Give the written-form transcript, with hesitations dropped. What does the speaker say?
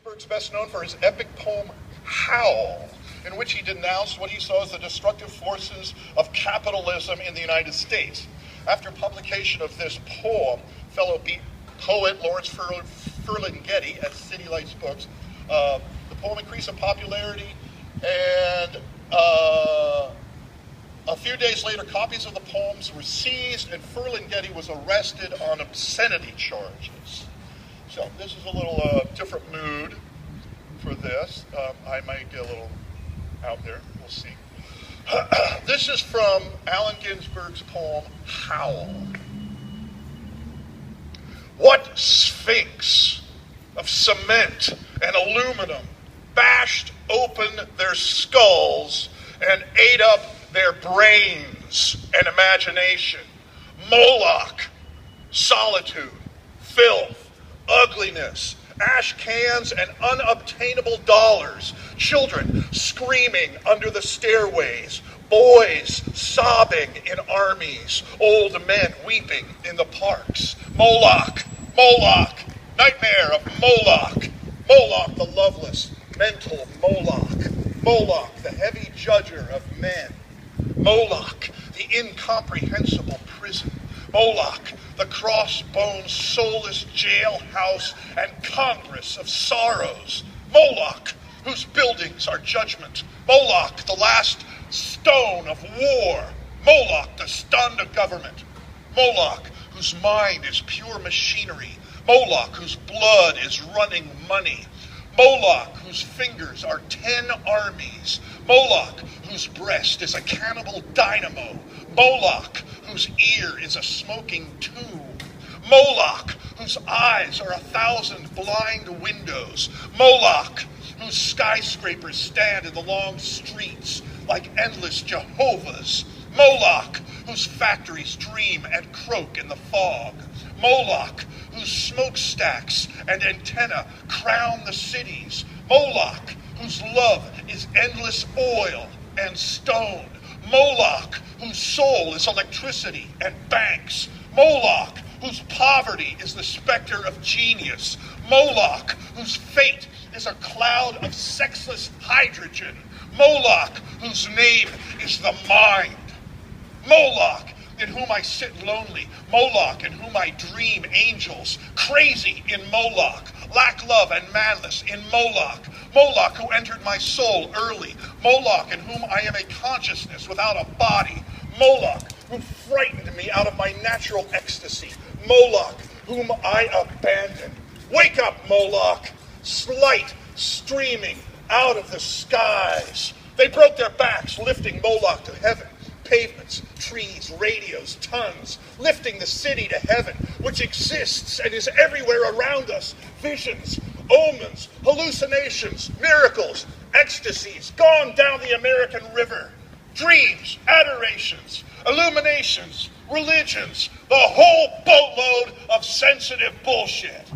Ginsberg's best known for his epic poem, Howl, in which he denounced what he saw as the destructive forces of capitalism in the United States. After publication of this poem, fellow poet Lawrence Ferlinghetti at City Lights Books, the poem increased in popularity, and a few days later, copies of the poems were seized, and Ferlinghetti was arrested on obscenity charges. So this is a little different mood for this. I might get a little out there. We'll see. This is from Allen Ginsberg's poem, Howl. What sphinx of cement and aluminum bashed open their skulls and ate up their brains and imagination? Moloch, solitude, filth, ugliness, ash cans, and unobtainable dollars, children screaming under the stairways, boys sobbing in armies, old men weeping in the parks. Moloch, Moloch, nightmare of Moloch, Moloch the loveless, mental Moloch, Moloch the heavy judger of men, Moloch the incomprehensible prison, Moloch the crossbones, soulless jailhouse and congress of sorrows, Moloch whose buildings are judgment, Moloch the last stone of war, Moloch the stunned of government, Moloch whose mind is pure machinery, Moloch whose blood is running money, Moloch whose fingers are 10 armies, Moloch whose breast is a cannibal dynamo, Moloch whose ear is a smoking tomb, Moloch whose eyes are 1,000 blind windows, Moloch whose skyscrapers stand in the long streets like endless Jehovahs, Moloch whose factories dream and croak in the fog, Moloch whose smokestacks and antenna crown the cities, Moloch whose love is endless oil and stone, Moloch whose soul is electricity and banks, Moloch whose poverty is the specter of genius, Moloch whose fate is a cloud of sexless hydrogen, Moloch whose name is the mind, Moloch in whom I sit lonely, Moloch in whom I dream angels, crazy in Moloch, lack love and manless in Moloch, Moloch who entered my soul early, Moloch in whom I am a consciousness without a body, Moloch who frightened me out of my natural ecstasy, Moloch whom I abandoned. Wake up, Moloch, light streaming out of the skies. They broke their backs, lifting Moloch to heaven. Pavements, trees, radios, tons, lifting the city to heaven, which exists and is everywhere around us. Visions, omens, hallucinations, miracles, ecstasies, gone down the American river. Dreams, adorations, illuminations, religions, the whole boatload of sensitive bullshit.